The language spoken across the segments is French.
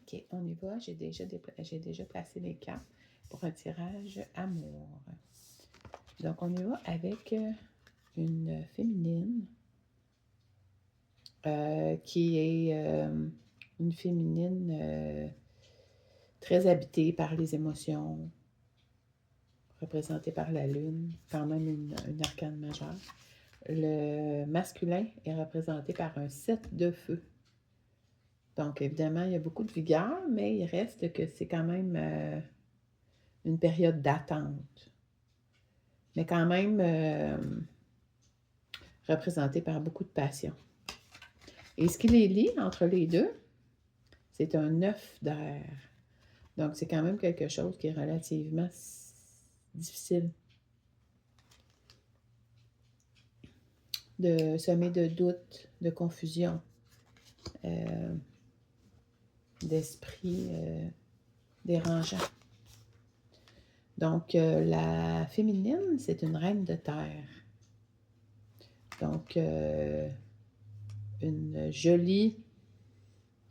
OK, on y va. J'ai déjà placé les cartes pour un tirage amour. Donc, on y va avec une féminine qui est une féminine très habitée par les émotions, représentée par la lune, quand même une arcane majeure. Le masculin est représenté par un 7 de feu. Donc, évidemment, il y a beaucoup de vigueur, mais il reste que c'est quand même une période d'attente. Mais quand même représenté par beaucoup de passion. Et ce qui les lie entre les deux, c'est un 9 d'air. Donc, c'est quand même quelque chose qui est relativement difficile de semer de doutes, de confusion, d'esprit dérangeant. Donc, la féminine, c'est une reine de terre. Donc, une jolie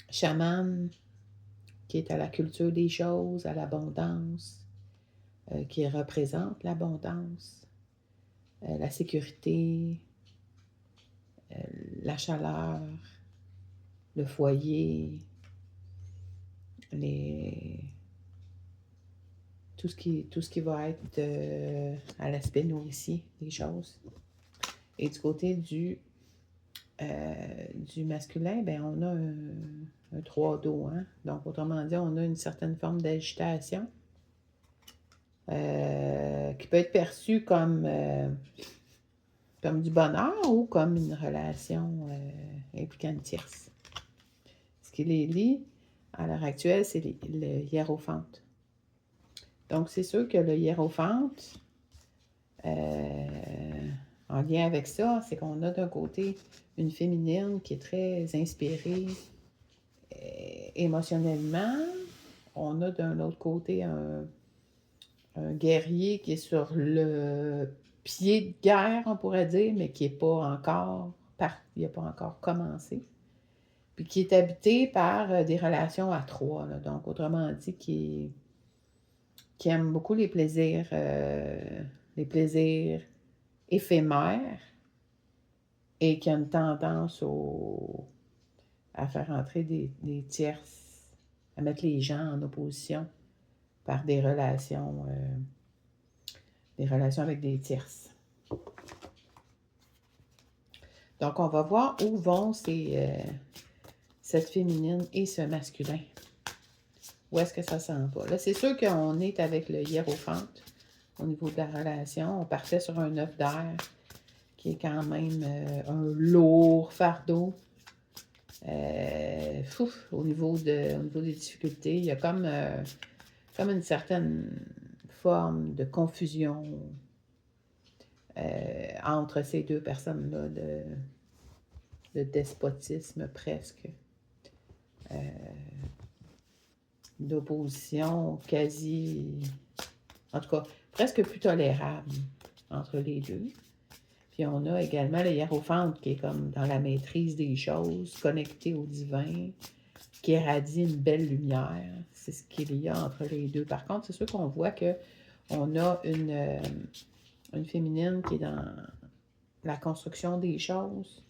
chamane qui est à la culture des choses, à l'abondance, qui représente l'abondance, la sécurité, la chaleur, le foyer, tout ce qui va être à l'aspect nourricier des choses. Et du côté du masculin, ben on a un 3 d'eau. Hein? Donc, autrement dit, on a une certaine forme d'agitation qui peut être perçue comme du bonheur ou comme une relation impliquant une tierce. Ce qui les lie à l'heure actuelle, c'est le hiérophante. Donc, c'est sûr que le hiérophante, en lien avec ça, c'est qu'on a d'un côté une féminine qui est très inspirée émotionnellement. On a d'un autre côté un guerrier qui est sur le pied de guerre, on pourrait dire, mais qui n'est pas encore il n'a pas encore commencé. Puis qui est habité par des relations à trois. Là. Donc, autrement dit, qui aime beaucoup les plaisirs éphémères et qui a une tendance à faire entrer des tierces, à mettre les gens en opposition par des relations avec des tierces. Donc, on va voir où vont cette féminine et ce masculin. Où est-ce que ça s'en va? Là, c'est sûr qu'on est avec le hiérophante au niveau de la relation. On partait sur un 9 d'air qui est quand même un lourd fardeau. Au niveau des difficultés, il y a comme une certaine forme de confusion entre ces deux personnes-là, de despotisme presque, d'opposition quasi, en tout cas, presque plus tolérable entre les deux. Puis on a également le hiérophante qui est comme dans la maîtrise des choses, connecté au divin, qui irradie une belle lumière. C'est ce qu'il y a entre les deux. Par contre, c'est sûr qu'on voit qu'on a une féminine qui est dans la construction des choses,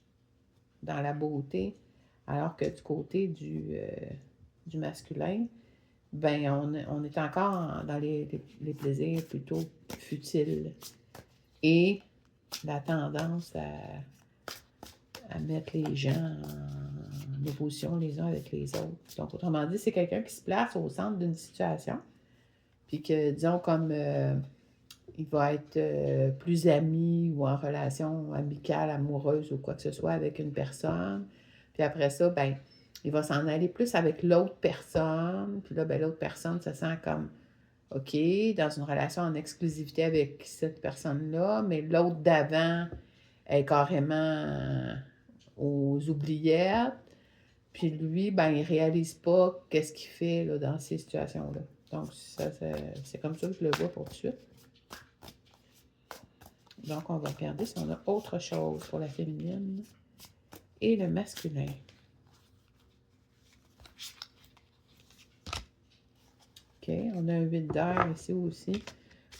dans la beauté, alors que du côté du masculin, ben on est encore dans les plaisirs plutôt futiles. Et la tendance à mettre les gens en opposition les uns avec les autres. Donc, autrement dit, c'est quelqu'un qui se place au centre d'une situation, puis que, disons, comme il va être plus ami ou en relation amicale, amoureuse ou quoi que ce soit avec une personne, puis après ça, ben il va s'en aller plus avec l'autre personne, puis là, ben l'autre personne se sent comme OK, dans une relation en exclusivité avec cette personne-là, mais l'autre d'avant est carrément aux oubliettes. Puis lui, ben, il réalise pas qu'est-ce qu'il fait là, dans ces situations-là. Donc, ça, c'est comme ça que je le vois pour tout de suite. Donc, on va regarder si on a autre chose pour la féminine et le masculin. OK, on a un 8 d'air ici aussi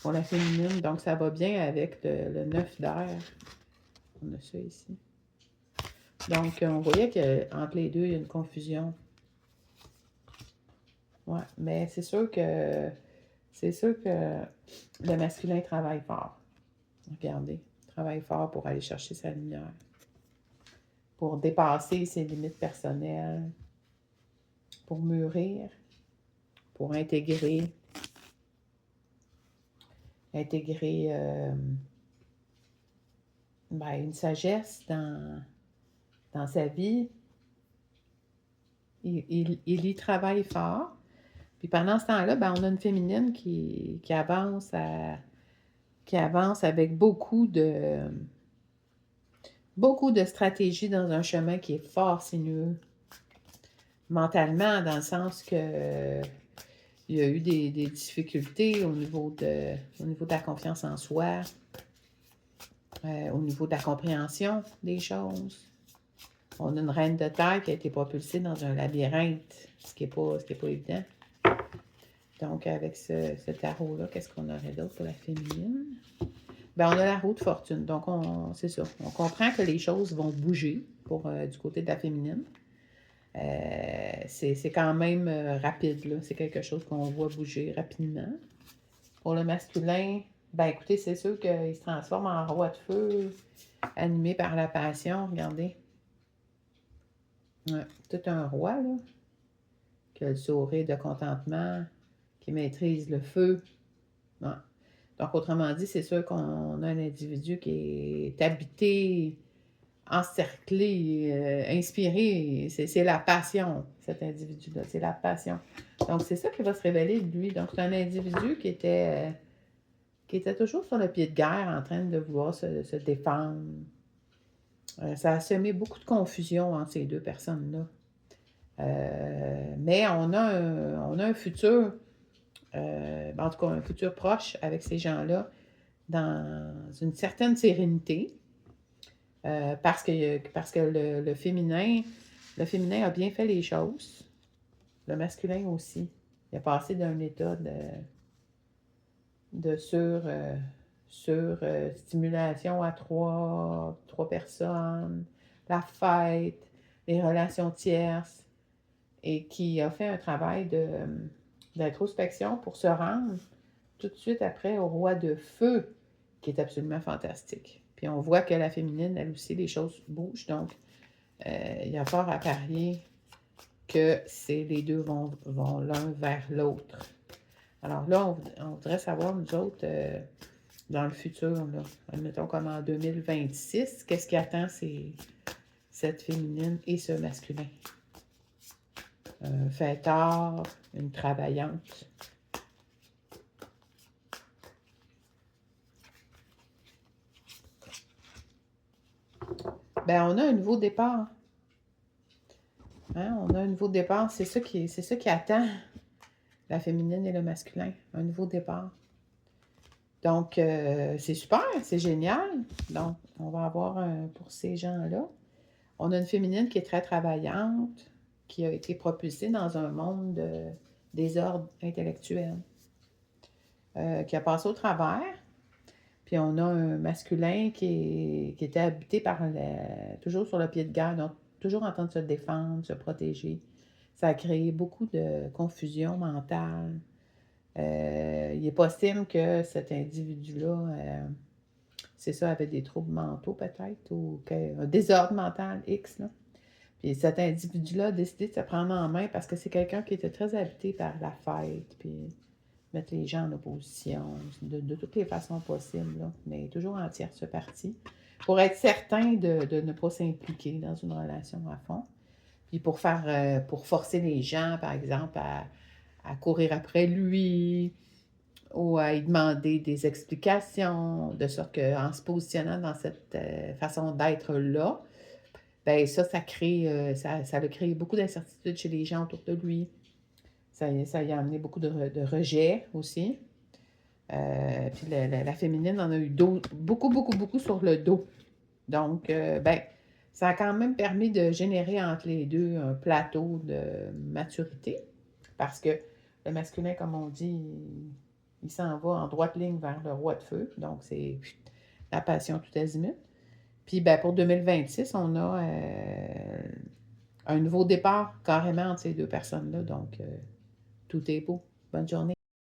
pour la féminine. Donc, ça va bien avec le 9 d'air. On a ça ici. Donc, on voyait qu'entre les deux, il y a une confusion. Ouais, mais c'est sûr que le masculin travaille fort. Regardez, il travaille fort pour aller chercher sa lumière, pour dépasser ses limites personnelles, pour mûrir, pour intégrer une sagesse dans sa vie. Il y travaille fort. Puis pendant ce temps-là, on a une féminine qui avance avec beaucoup de stratégies dans un chemin qui est fort sinueux. Mentalement, dans le sens que il y a eu des difficultés au niveau de la confiance en soi, au niveau de la compréhension des choses. On a une reine de terre qui a été propulsée dans un labyrinthe, ce qui n'est pas évident. Donc, avec ce tarot-là, qu'est-ce qu'on aurait d'autre pour la féminine? On a la roue de fortune. Donc, c'est ça. On comprend que les choses vont bouger du côté de la féminine. C'est quand même rapide, là. C'est quelque chose qu'on voit bouger rapidement. Pour le masculin, écoutez, c'est sûr qu'il se transforme en roi de feu, animé par la passion. Regardez. Ouais, tout un roi, là, qui a le sourire de contentement, qui maîtrise le feu. Ouais. Donc, autrement dit, c'est sûr qu'on a un individu qui est habité, encerclé, inspiré. C'est la passion, cet individu-là. C'est la passion. Donc, c'est ça qui va se révéler de lui. Donc, c'est un individu qui était toujours sur le pied de guerre, en train de vouloir se défendre. Ça a semé beaucoup de confusion entre ces deux personnes-là. Mais on a un futur, en tout cas un futur proche avec ces gens-là, dans une certaine sérénité, parce que le féminin a bien fait les choses, le masculin aussi. Il a passé d'un état de stimulation à trois personnes, la fête, les relations tierces, et qui a fait un travail d'introspection pour se rendre tout de suite après au roi de feu, qui est absolument fantastique. Puis on voit que la féminine, elle aussi, les choses bougent, donc il y a fort à parier que les deux vont l'un vers l'autre. Alors là, on voudrait savoir, nous autres, dans le futur, là, admettons comme en 2026, qu'est-ce qui attend cette féminine et ce masculin? Un fêtard, une travaillante. On a un nouveau départ. Hein? On a un nouveau départ. C'est ça qui attend la féminine et le masculin. Un nouveau départ. Donc, c'est super, c'est génial. Donc, on va avoir pour ces gens-là. On a une féminine qui est très travaillante, qui a été propulsée dans un monde de désordre intellectuel, qui a passé au travers. Puis on a un masculin qui était habité par toujours sur le pied de guerre, donc toujours en train de se défendre, se protéger. Ça a créé beaucoup de confusion mentale. Il est possible que cet individu-là, c'est ça, avait des troubles mentaux peut-être, ou un désordre mental X, là. Puis cet individu-là a décidé de se prendre en main parce que c'est quelqu'un qui était très habité par la fête, puis mettre les gens en opposition, de toutes les façons possibles, là, mais toujours en tierce partie, pour être certain de ne pas s'impliquer dans une relation à fond. Puis pour forcer les gens, par exemple, à courir après lui ou à lui demander des explications, de sorte qu'en se positionnant dans cette façon d'être-là, ça a créé beaucoup d'incertitudes chez les gens autour de lui. Ça y a amené beaucoup de rejet aussi. Puis la féminine en a eu beaucoup, beaucoup, beaucoup sur le dos. Donc, ça a quand même permis de générer entre les deux un plateau de maturité. Parce que le masculin, comme on dit, il s'en va en droite ligne vers le roi de feu. Donc, c'est la passion tout azimut. Puis, ben, pour 2026, on a un nouveau départ carrément entre ces deux personnes-là. Donc, tout est beau. Bonne journée.